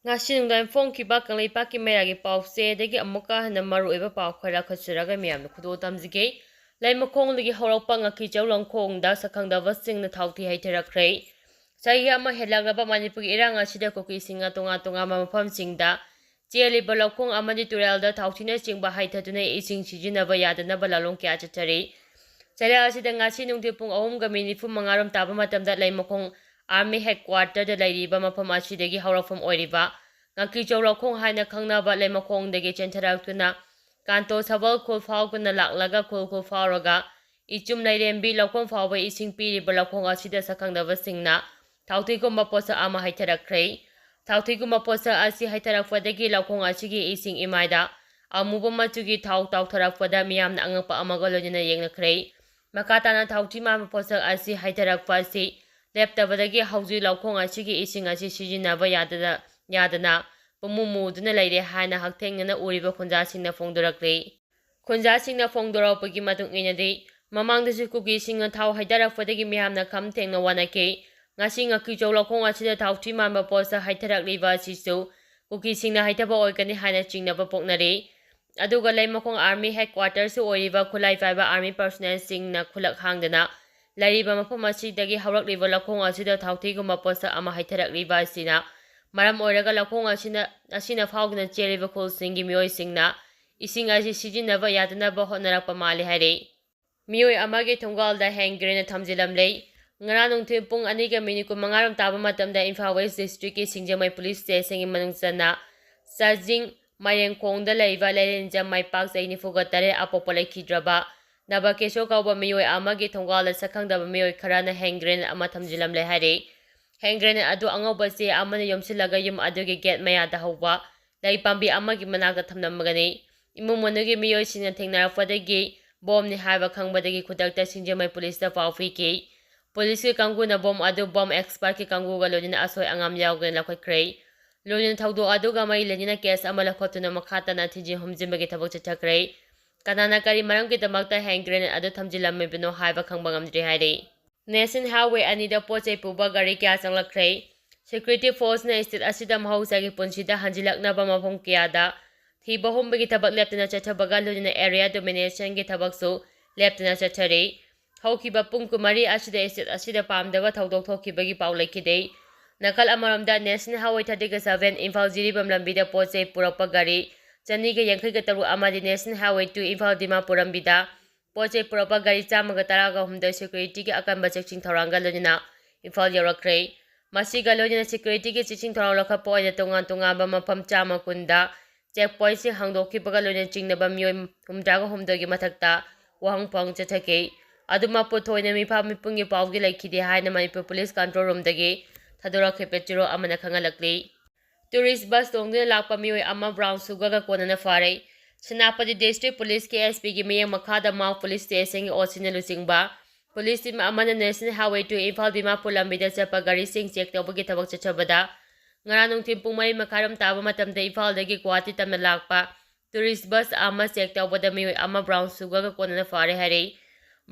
Ngasi nungdang phongkhiba kangleipakki mairagi pause-dagi amuka hana maruoiba pau khara khachiraga miyamna khudo tamjige laimakhongdagi horakpa ngakhichau longkhongda sakhangdaba singna thauthi haitharakhre chahi ama helagraba manipurgi irang asida koki singa tonga tonga mafamsingda cheliba lokhong amadi turelda thauthina chingba haithaduna ising sijinaba yadanaba lalong kya chathari chara asida ngasi nungthi pung 3:45 taba matamda laimakhong Army Headquarter da leiriba mapham asidagi haurakfam oiriba ngakhichau lokhong haina khangnaba laimakhongdagi chentharaktuna kanto sabal khul faukuna laklaga khul fauraga ichum lairembi lokhong fauba ising piriba lokhong asida sakhangdaba singna thauthigumba posa ama haitharakhre thauthigumba posa asi haitharakpadagi lokhong asigi ising imaida amuba machugi thautharakpada miyamna angapa amaga lojina yengnakhre makatana thauthima posa asi haitharakpa asi leptabadagi hauji lokhong asigi ising asi sijinaba yadana pumumuduna leire haina hakthengna uriba khunjasingna phongdorakle khunjasingna phongdorakpagi matung inadi mamangdasu kuki singa thau haidarakpadagi miyamna khamthengna wanake ngasi ngakhichau lokhong asida thauthi manba posa haitharakliba asisu kuki singna haithaba oikani haina chingnaba poknare aduga laimakhong Army Headquarters su oiriba khutlai paiba Army personnel singna khulak khangdana leiriba mapham asidagi haurakliba lokhong asida thauthigumba posa ama haitharakliba asina maram oiraga lokhong asina faugna cheriba khulsingi mioisingna ising asi sijinaba yadanaba hotnarakpa mali haire mioi amagi thongalda hanggrena thamjilamle ngara nungthi pung 2:9 taba matamda Imphal West District ki Singjamai Police Station gi manungchana Sajing Mayengkhongda leiba Leirenja Maipak Jaini Fugatare apopa lekhidraba naba keso kauba mioi amagi thongalda sakhangdaba mioi kharana hanggrena ama thamjilamle haire hanggrena adu angobase amana yomsilaga yum adugi gate mayada hauba lai pambi amagi manaka thamnamagani imumunugi mioi sina thengnarappadagi bomni haiba khangbadagi khudakta Singjamai Police da paufiki Police ki kanguna bom adu bom expert ki kanguga lojina asoi angam yawgen lakhoi lojina thaudo aduga mai lenina case ama lakhotuna makhatana thiji humjimbagi thabak chathakre kanana kari maram ki damakta hanggrena adu thamjilamme bino haiba khangba ngamdri haire National Highway anida pochai puba gari kya changlakre Security Force na state asida mahausagi punsida hanjilaknaba mapham kiyada thiba humbagi thabak leptana chathabaga lojina area domination gi thabaksu leptana chathare haukiba pung kumari asida estate asida pamdaba thaudok thokibagi paw lekhide nakal amaramda National Highway 37 Imphal jiribam lambida pochai purakpa gari chaniga yankhaiga taru amadi National Highway 2 Imphal Dimapur lambida pochai purakpa gari chamaga taraga humda security ki akanba checking thoranga lojina Imphal yarakre masiga lojina security ki checking thorang lakhapo oina tongan mapham chama kunda checkpoint si hangdokhibaga lojina chingnaba mioi humdaga humdagi mathakta wahangpang chathake aduma pothoina mipham mipungi pawgi laikhide haina Manipur Police Control Room dagi thadora khepetiro amana khangalakli tourist bus tongduna lakpa mioi ama brown sugar ga konana fare Senapati District Police KSP gi miyang makhada Mau Police Station gi osina lucingba police team amana National Highway 2 Imphal Dimapur lambida chapa gari sing check tawbagi thabak chachabada ngara nungthim pung 3 makaram taba matamda Imphal dagi Guwahati tamna lakpa tourist bus ama check tawbada mioi ama brown sugar ga konana fare hare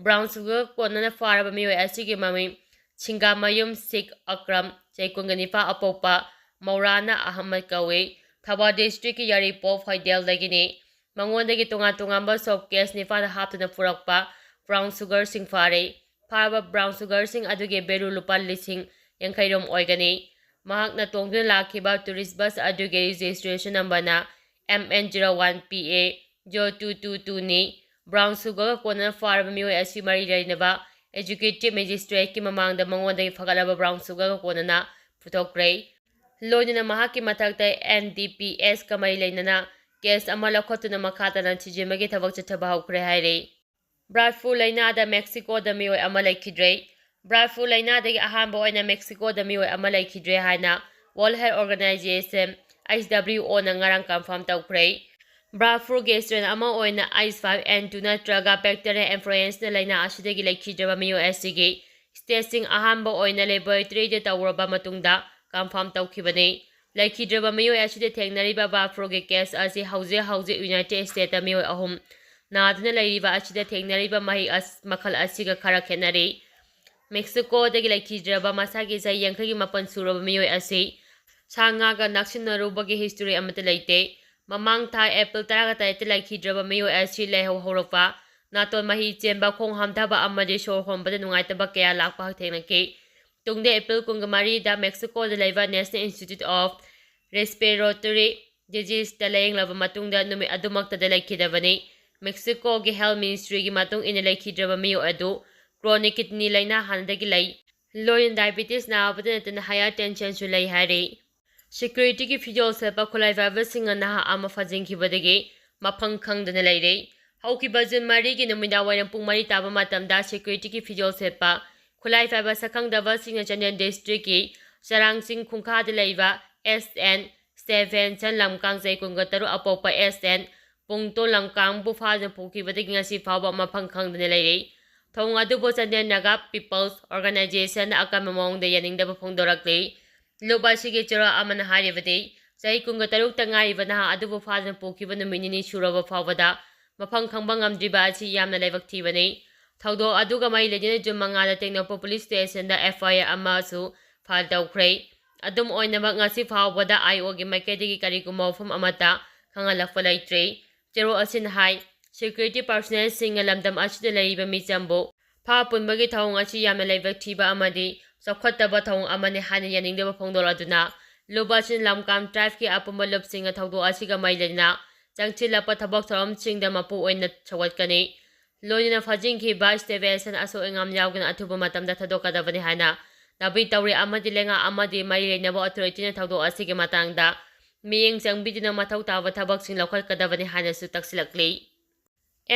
Brown sugar konana faraba mioi asigi mami Chingamayum Sikh Akram Chaikunganipa Apopa Maurana Ahmad Kawe Thaba District ki Yaripov Haidel dagini mangondagi tonga soft case nifada haptuna purakpa brown sugar sing fare faraba brown sugar sing aduge beru lupa lising yankairom oigani mahakna tongduna lakhiba tourist bus aduge registration number na MN01PA 0222 ni brown sugar konana faraba mioi asi mari rainaba Executive Magistrate ki mamangda mangondagi fagalaba brown sugar konana puthokre lojina mahaki mathakta NDPS kamari leinana case ama lakhotuna makhatana thijimagi thabak chathaba haukre haire Bradford laina da Mexico da mioi ama laikhidre Bradford laina dagi ahanba oina Mexico da mioi ama laikhidre haina World Health Organization WHO na ngarang confirm tawkre Bradford gastrin ama oina H5N2 natraga bacteria influence na laina asidagi laikhidraba mioi asigi testing ahanba oina laboratory da tawraba matungda confirm tawkhibani laikhidraba mioi asida thengnariba Bradford ge case asi hauze United States da mioi ahum naduna lairiba asida thengnariba mahi makhal asiga khara khenari Mexico dagi laikhidraba masagi sai yankhagi mapan suraba mioi asi सा ngaga naksinarubagi history amata leite mamang tha April 18 laikhidraba miyo asi leho horokpa naton mahi chemba khong hamthaba amadi shor hombada nungaitaba kaya lakpa thengnaki tungde April 23 da Mexico da leiba National Institute of Respiratory Disease da layinglaba matungda numi adumakta da laikhidabani Mexico gi Health Ministry gi matung ina laikhidraba miyo adu chronic kidney laina handagi lay low diabetes na abada na higher tension su lay hari security ki phijol setpa khulai phaiba singna naha ama phajinkhibadagi mapham khangdana leire haukiba June 3 gi numida waina pung 3 taba matamda security ki phijol setpa khulai phaiba sakhangdaba singna Chandian district ki Sarangsing khungkha da leiba SN 7 chan lamkang jai kungataru apopa SN pungto lamkang bu phajan phukibadagi ngasi phaba mapham khangdana leire thong adubo Chandian naga people's organization akamamong da yaningdaba phongdorakle Lobasigi Chura Aman Harivati, Sai Kungataru Tangaivana, Adubu Father Pokivan, the Minini Shurava Pavada, Mapang Kambangam Dibachi Yamna Levactivani, Taudo Aduga Mai Legend Jumanga, Technopo Police Station, the FIA Amasu, Faldau Cray, Adum Oinamangasi Pavada, Iogi Maketi Karikumo from Amata, Kangalafalai Tray, Jero Asin High, Security Personnel Sing Alamdam Ashida Laiba Mizambo, Papun Magi Taungachi Yamna Levactiva Amadi. Sokhataba thong amane hane yaningdeba phongdol aduna lobachin lamkam tribe ki apumba lobsinga thawdo asiga mailena changchilapa thabak thoram chingda mapu oina chawatkani loina phajinkhibada station aso engam yawgana athuba matamda thadokadabani hana nabi tawri amadi lenga amadi mailena authority na thawdo asige matangda miyeng changbidina mathau tawa thabak sing lokhalkadabani hana su taksilakli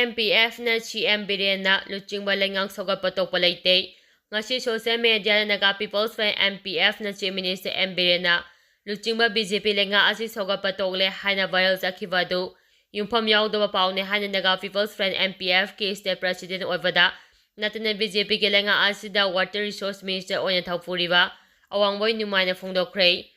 MPF na CM Birena luchingba lengang sogatpa tokpa leite ngasi social media naga People's Friend MPF na Chief Minister M. Birena luchingba BJP lenga asi sogatpa tokle haina viral zakibadu yumpham yaudaba paune haina naga People's Friend MPF ki state president oivada natana BJP ki lenga asi da water resource minister oina thawpuriba awangboy numaina phongdokre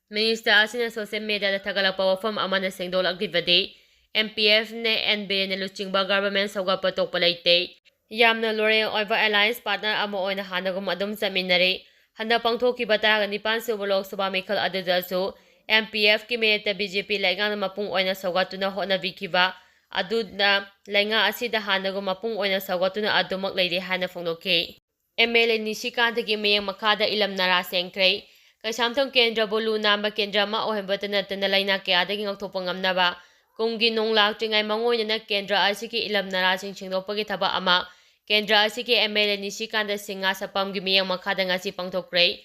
minister asina social media da thagalakpa wafam amana sengdol agdibadi MPF ne N. Birena luchingba government sogatpa tokpa leite Yamna Lore Oiva Alliance partner ama oina hanagum adum saminare handa pangthokiba 19 suba Lok Sabha Mikhal adudasu MPF ki minute BJP lenga mapung oina sogatuna honabikiba aduna lenga asida hanagum mapung oina sogatuna adumak leire hana phongnoke MLA Nishikantagi meyeng makhada ilam nara sengkre Kaisamthong Kendra Bolu namba Kendra ma ohembatana tana laina kayadagi ngakthokpa ngamnaba kumgi nonglak tringai mangoina na Kendra asiki ilam nara sing singdokpagi thaba ama Kendra asiki MLA Nishikanta Singha Sapamgi miyang makhada ngasi pangthokre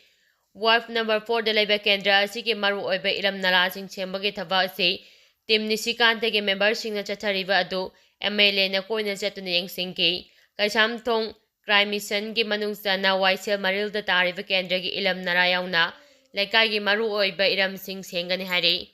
Wharf number 4 da leiba Kendra asiki maru oiba ilam nara sing sembagi thaba ase Team Nishikanta ge member singna chathariba adu MLA na koina chatuna yengsingki Kaisamthong Crime Mission gi manungsa na Waisel Maril da tariba Kendra gi ilam nara yauna Laikai gi maru oiba iram sing sengani hari